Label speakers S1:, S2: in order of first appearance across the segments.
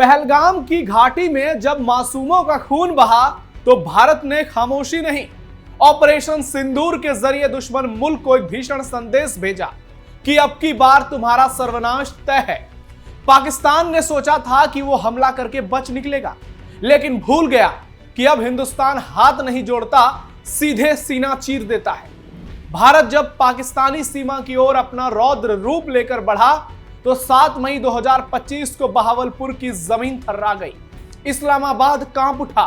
S1: पहलगाम की घाटी में जब मासूमों का खून बहा तो भारत ने खामोशी नहीं, ऑपरेशन सिंदूर के जरिए दुश्मन मुल्क को एक भीषण संदेश भेजा कि अब की बार तुम्हारा सर्वनाश तय है। पाकिस्तान ने सोचा था कि वो हमला करके बच निकलेगा, लेकिन भूल गया कि अब हिंदुस्तान हाथ नहीं जोड़ता, सीधे सीना चीर देता है। भारत जब पाकिस्तानी सीमा की ओर अपना रौद्र रूप लेकर बढ़ा तो 7 मई 2025 को बहावलपुर की जमीन थर्रा गई, इस्लामाबाद कांप उठा,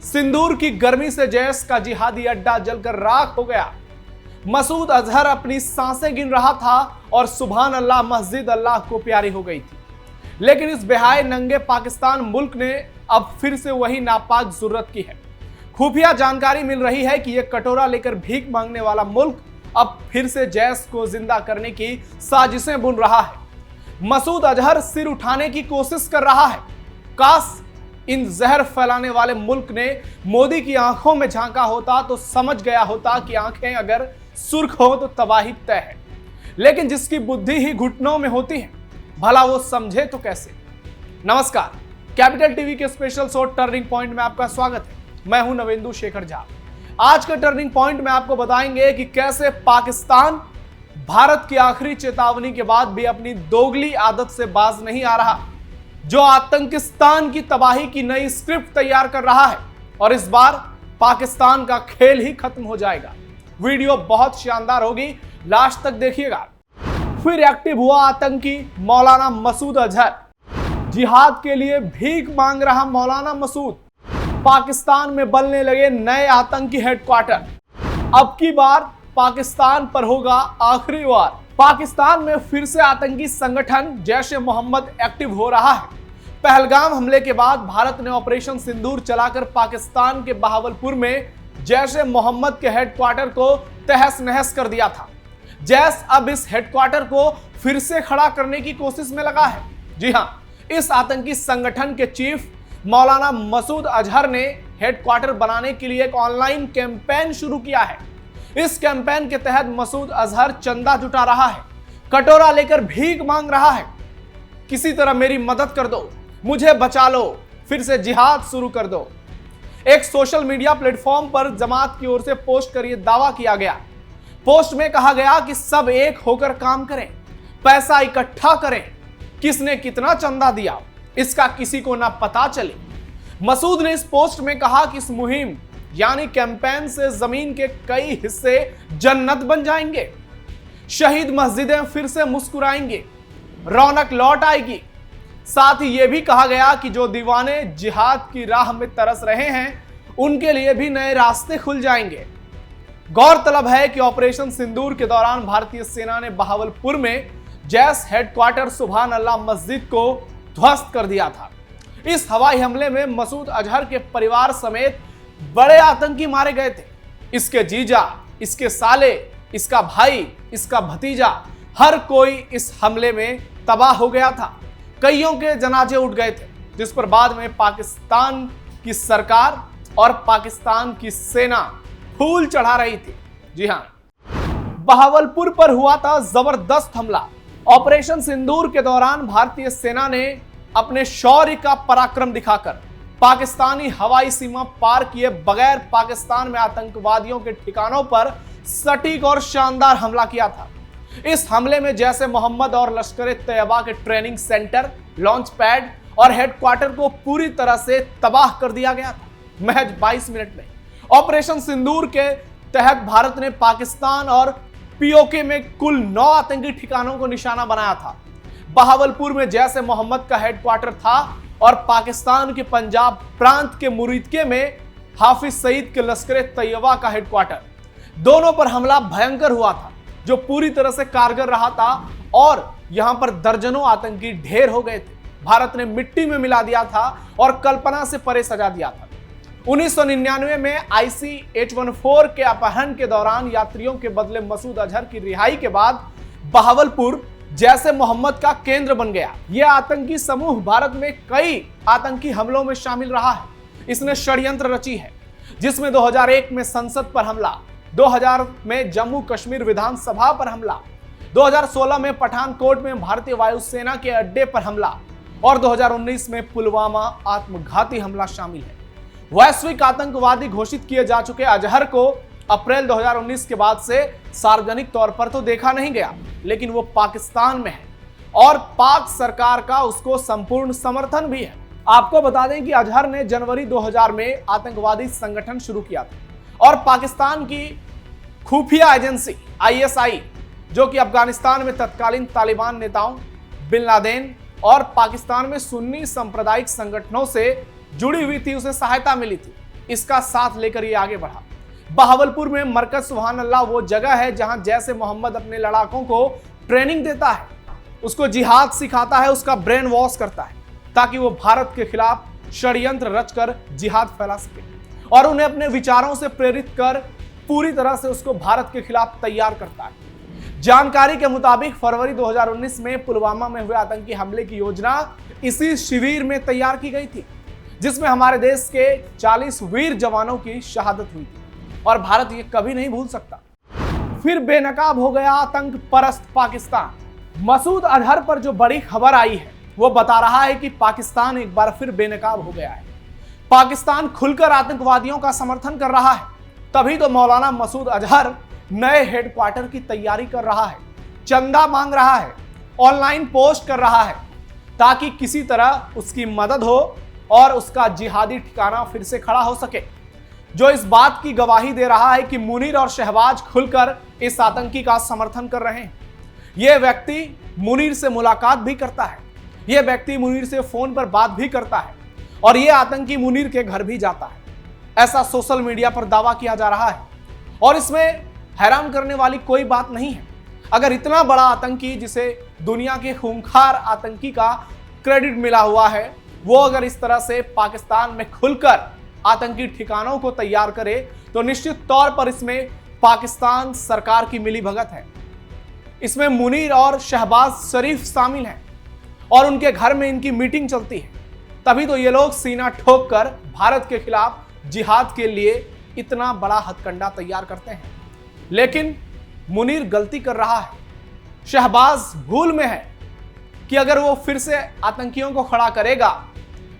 S1: सिंदूर की गर्मी से जैश का जिहादी अड्डा जलकर राख हो गया। मसूद अजहर अपनी सांसें गिन रहा था और सुभान अल्लाह मस्जिद अल्लाह को प्यारी हो गई थी। लेकिन इस बेहाय नंगे पाकिस्तान मुल्क ने अब फिर से वही नापाक जुर्रत की है। खुफिया जानकारी मिल रही है कि यह कटोरा लेकर भीख मांगने वाला मुल्क अब फिर से जैश को जिंदा करने की साजिशें बुन रहा है। मसूद अजहर सिर उठाने की कोशिश कर रहा है। काश इन जहर फैलाने वाले मुल्क ने मोदी की आंखों में झांका होता तो समझ गया होता कि आंखें अगर सुर्ख हो तो तबाही तय है। लेकिन जिसकी बुद्धि ही घुटनों में होती है, भला वो समझे तो कैसे। नमस्कार, कैपिटल टीवी के स्पेशल शो टर्निंग पॉइंट में आपका स्वागत है। मैं हूं नवेंदु शेखर झा। आज का टर्निंग पॉइंट में आपको बताएंगे कि कैसे पाकिस्तान भारत की आखिरी चेतावनी के बाद भी अपनी दोगली आदत से बाज नहीं आ रहा, जो आतंकिस्तान की तबाही की नई स्क्रिप्ट तैयार कर रहा है और इस बार पाकिस्तान का खेल ही खत्म हो जाएगा। वीडियो बहुत शानदार होगी, लास्ट तक देखिएगा। फिर एक्टिव हुआ आतंकी मौलाना मसूद अजहर। जिहाद के लिए भीख मांग रहा मौलाना मसूद। पाकिस्तान में बनने लगे नए आतंकी हेडक्वार्टर। अब की बार पाकिस्तान पर होगा आखिरी वार। पाकिस्तान में फिर से आतंकी संगठन जैश ए मोहम्मद एक्टिव हो रहा है। पहलगाम हमले के बाद भारत ने ऑपरेशन सिंदूर चलाकर पाकिस्तान के बहावलपुर में जैश ए मोहम्मद के हेडक्वार्टर को तहस नहस कर दिया था। जैश अब इस हेडक्वार्टर को फिर से खड़ा करने की कोशिश में लगा है। जी हां, इस आतंकी संगठन के चीफ मौलाना मसूद अजहर ने हेडक्वार्टर बनाने के लिए एक ऑनलाइन कैंपेन शुरू किया है। इस कैंपेन के तहत मसूद अजहर चंदा जुटा रहा है, कटोरा लेकर भीख मांग रहा है। किसी तरह मेरी मदद कर दो, मुझे बचा लो, फिर से जिहाद शुरू कर दो। एक सोशल मीडिया प्लेटफॉर्म पर जमात की ओर से पोस्ट कर यह दावा किया गया। पोस्ट में कहा गया कि सब एक होकर काम करें, पैसा इकट्ठा करें। किसने कितना चंदा दिया इसका किसी को ना पता चले। मसूद ने इस पोस्ट में कहा कि इस मुहिम यानी कैंपेन से जमीन के कई हिस्से जन्नत बन जाएंगे, शहीद मस्जिदें फिर से मुस्कुराएंगे, रौनक लौट आएगी। साथ ही यह भी कहा गया कि जो दीवाने जिहाद की राह में तरस रहे हैं उनके लिए भी नए रास्ते खुल जाएंगे। गौरतलब है कि ऑपरेशन सिंदूर के दौरान भारतीय सेना ने बहावलपुर में जैश हेडक्वार्टर सुभान अल्लाह मस्जिद को ध्वस्त कर दिया था। इस हवाई हमले में मसूद अजहर के परिवार समेत बड़े आतंकी मारे गए थे। इसके जीजा, इसके साले, इसका भाई, इसका भतीजा, हर कोई इस हमले में तबाह हो गया था। कईयों के जनाजे उठ गए थे, जिस पर बाद में पाकिस्तान की सरकार और पाकिस्तान की सेना फूल चढ़ा रही थी। जी हां, बहावलपुर पर हुआ था जबरदस्त हमला। ऑपरेशन सिंदूर के दौरान भारतीय सेना ने अपने शौर्य का पराक्रम दिखाकर पाकिस्तानी हवाई सीमा पार किए बगैर पाकिस्तान में आतंकवादियों के ठिकानों पर सटीक और शानदार हमला किया था। इस हमले में जैसे मोहम्मद और लश्कर-ए-तैयबा के ट्रेनिंग सेंटर, लॉन्च पैड और हेडक्वार्टर को पूरी तरह से तबाह कर दिया गया था, महज 22 मिनट में। ऑपरेशन सिंदूर के तहत भारत ने पाकिस्तान और पीओके में कुल 9 आतंकी ठिकानों को निशाना बनाया था। बहावलपुर में जैश ए मोहम्मद का हेडक्वार्टर था और पाकिस्तान के पंजाब प्रांत के मुरीदके में हाफिज सईद के लश्कर-ए-तैयबा का हेडक्वार्टर। दोनों पर हमला भयंकर हुआ था, जो पूरी तरह से कारगर रहा था और यहां पर दर्जनों आतंकी ढेर हो गए थे। भारत ने मिट्टी में मिला दिया था और कल्पना से परे सजा दिया था। 1999 में IC-814 के अपहरण के दौरान यात्रियों के बदले मसूद अजहर की रिहाई के बाद बहावलपुर जैश ए मोहम्मद का केंद्र बन गया। यह आतंकी समूह भारत में कई आतंकी हमलों में शामिल रहा है। इसने षड्यंत्र रची है, जिसमें 2001 में संसद पर हमला, 2000 में जम्मू कश्मीर विधानसभा पर हमला, 2016 में पठानकोट में भारतीय वायुसेना के अड्डे पर हमला और 2019 में पुलवामा आत्मघाती हमला शामिल है। वैश्विक आतंकवादी घोषित किए जा चुके अजहर को अप्रैल 2019 के बाद से सार्वजनिक तौर पर तो देखा नहीं गया, लेकिन वो पाकिस्तान में है और पाक सरकार का उसको संपूर्ण समर्थन भी है। आपको बता दें कि अजहर ने जनवरी 2000 में आतंकवादी संगठन शुरू किया था और पाकिस्तान की खुफिया एजेंसी ISI, जो कि अफगानिस्तान में तत्कालीन तालिबान नेताओं बिन लादेन और पाकिस्तान में सुन्नी सांप्रदायिक संगठनों से जुड़ी हुई थी, उसे सहायता मिली थी। इसका साथ लेकर ये आगे बढ़ा। बहावलपुर में मरकज सुभान अल्लाह वो जगह है जहां जैसे मोहम्मद अपने लड़ाकों को ट्रेनिंग देता है, उसको जिहाद सिखाता है, उसका ब्रेन वॉश करता है ताकि वो भारत के खिलाफ षड्यंत्र रचकर जिहाद फैला सके और उन्हें अपने विचारों से प्रेरित कर पूरी तरह से उसको भारत के खिलाफ तैयार करता है। जानकारी के मुताबिक फरवरी 2019 में पुलवामा में हुए आतंकी हमले की योजना इसी शिविर में तैयार की गई थी, जिसमें हमारे देश के 40 वीर जवानों की शहादत हुई थी और भारत ये कभी नहीं भूल सकता। फिर बेनकाब हो गया आतंक परस्त पाकिस्तान। मसूद अजहर पर जो बड़ी खबर आई है वो बता रहा है कि पाकिस्तान एक बार फिर बेनकाब हो गया है। पाकिस्तान खुलकर आतंकवादियों का समर्थन कर रहा है। तभी तो मौलाना मसूद अजहर नए हेडक्वार्टर की तैयारी कर रहा है, चंदा मांग रहा है, ऑनलाइन पोस्ट कर रहा है ताकि किसी तरह उसकी मदद हो और उसका जिहादी ठिकाना फिर से खड़ा हो सके, जो इस बात की गवाही दे रहा है कि मुनीर और शहबाज खुलकर इस आतंकी का समर्थन कर रहे हैं। यह व्यक्ति मुनीर से मुलाकात भी करता है, यह व्यक्ति मुनीर से फोन पर बात भी करता है और यह आतंकी मुनीर के घर भी जाता है, ऐसा सोशल मीडिया पर दावा किया जा रहा है। और इसमें हैरान करने वाली कोई बात नहीं है। अगर इतना बड़ा आतंकी, जिसे दुनिया के खूंखार आतंकी का क्रेडिट मिला हुआ है, वो अगर इस तरह से पाकिस्तान में खुलकर आतंकी ठिकानों को तैयार करे तो निश्चित तौर पर इसमें पाकिस्तान सरकार की मिलीभगत है। इसमें मुनीर और शहबाज शरीफ शामिल हैं और उनके घर में इनकी मीटिंग चलती है। तभी तो ये लोग सीना ठोक कर भारत के खिलाफ जिहाद के लिए इतना बड़ा हथकंडा तैयार करते हैं। लेकिन मुनीर गलती कर रहा है, शहबाज भूल में है कि अगर वो फिर से आतंकियों को खड़ा करेगा,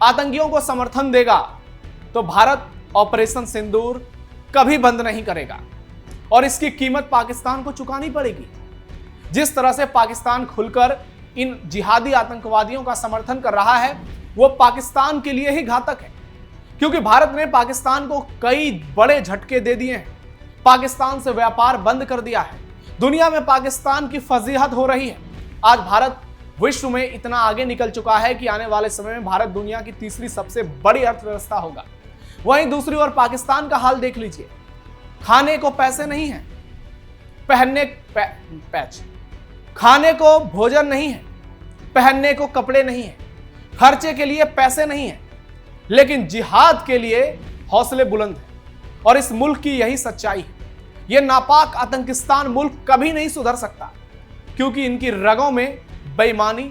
S1: आतंकियों को समर्थन देगा, तो भारत ऑपरेशन सिंदूर कभी बंद नहीं करेगा और इसकी कीमत पाकिस्तान को चुकानी पड़ेगी। जिस तरह से पाकिस्तान खुलकर इन जिहादी आतंकवादियों का समर्थन कर रहा है, वो पाकिस्तान के लिए ही घातक है, क्योंकि भारत ने पाकिस्तान को कई बड़े झटके दे दिए हैं। पाकिस्तान से व्यापार बंद कर दिया है, दुनिया में पाकिस्तान की फजीहत हो रही है। आज भारत विश्व में इतना आगे निकल चुका है कि आने वाले समय में भारत दुनिया की तीसरी सबसे बड़ी अर्थव्यवस्था होगा। वहीं दूसरी ओर पाकिस्तान का हाल देख लीजिए, खाने को पैसे नहीं है, पहनने पैच खाने को भोजन नहीं है, पहनने को कपड़े नहीं है, खर्चे के लिए पैसे नहीं है, लेकिन जिहाद के लिए हौसले बुलंद है। और इस मुल्क की यही सच्चाई है। यह नापाक आतंकिस्तान मुल्क कभी नहीं सुधर सकता, क्योंकि इनकी रगों में बेईमानी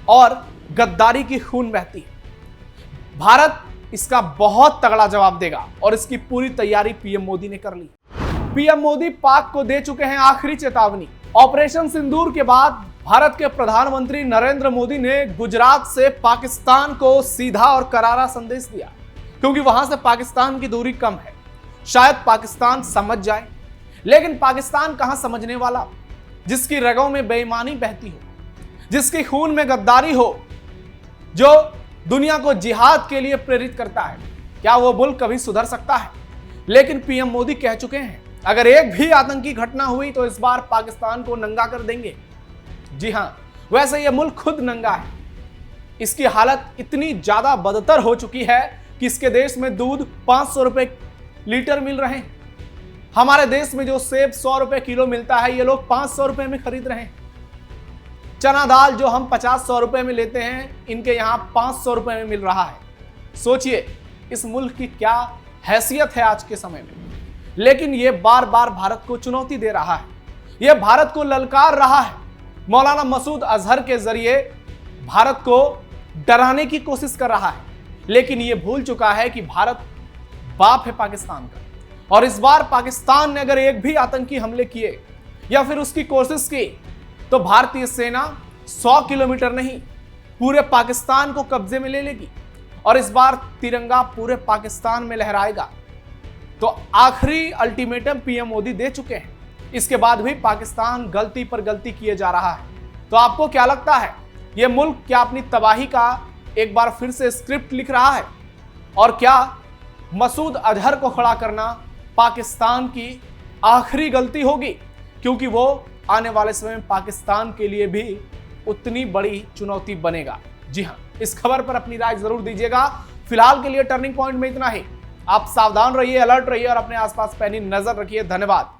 S1: और गद्दारी की खून बहती है। भारत इसका बहुत तगड़ा जवाब देगा और इसकी पूरी तैयारी पीएम मोदी ने कर ली। पीएम मोदी पाक को दे चुके हैं आखिरी चेतावनी। ऑपरेशन सिंदूर के बाद भारत के प्रधानमंत्री नरेंद्र मोदी ने गुजरात से पाकिस्तान को सीधा और करारा संदेश दिया, क्योंकि वहां से पाकिस्तान की दूरी कम है। शायद पाकिस्तान समझ जाए, लेकिन पाकिस्तान कहां समझने वाला, जिसकी रगों में बेईमानी बहती हो, जिसके खून में गद्दारी हो, जो दुनिया को जिहाद के लिए प्रेरित करता है, क्या वो मुल्क कभी सुधर सकता है? लेकिन पीएम मोदी कह चुके हैं, अगर एक भी आतंकी घटना हुई तो इस बार पाकिस्तान को नंगा कर देंगे। जी हां, वैसे यह मुल्क खुद नंगा है। इसकी हालत इतनी ज्यादा बदतर हो चुकी है कि इसके देश में दूध 500 रुपए लीटर मिल रहे हैं। हमारे देश में जो सेब 100 रुपए किलो मिलता है, ये लोग 500 रुपए में खरीद रहे हैं। चना दाल जो हम 50-100 रुपए में लेते हैं, इनके यहां 500 रुपए में मिल रहा है। सोचिए इस मुल्क की क्या हैसियत है आज के समय में। लेकिन यह बार बार भारत को चुनौती दे रहा है, यह भारत को ललकार रहा है। मौलाना मसूद अजहर के जरिए भारत को डराने की कोशिश कर रहा है, लेकिन यह भूल चुका है कि भारत बाप है पाकिस्तान का। और इस बार पाकिस्तान ने अगर एक भी आतंकी हमले किए या फिर उसकी कोशिश की, तो भारतीय सेना 100 किलोमीटर नहीं पूरे पाकिस्तान को कब्जे में ले लेगी और इस बार तिरंगा पूरे पाकिस्तान में लहराएगा। तो आखिरी अल्टीमेटम पीएम मोदी दे चुके हैं, इसके बाद भी पाकिस्तान गलती पर गलती किए जा रहा है। तो आपको क्या लगता है, यह मुल्क क्या अपनी तबाही का एक बार फिर से स्क्रिप्ट लिख रहा है? और क्या मसूद अजहर को खड़ा करना पाकिस्तान की आखिरी गलती होगी, क्योंकि वो आने वाले समय में पाकिस्तान के लिए भी उतनी बड़ी चुनौती बनेगा? जी हां, इस खबर पर अपनी राय जरूर दीजिएगा। फिलहाल के लिए टर्निंग पॉइंट में इतना ही। आप सावधान रहिए, अलर्ट रहिए और अपने आसपास पैनी नजर रखिए। धन्यवाद।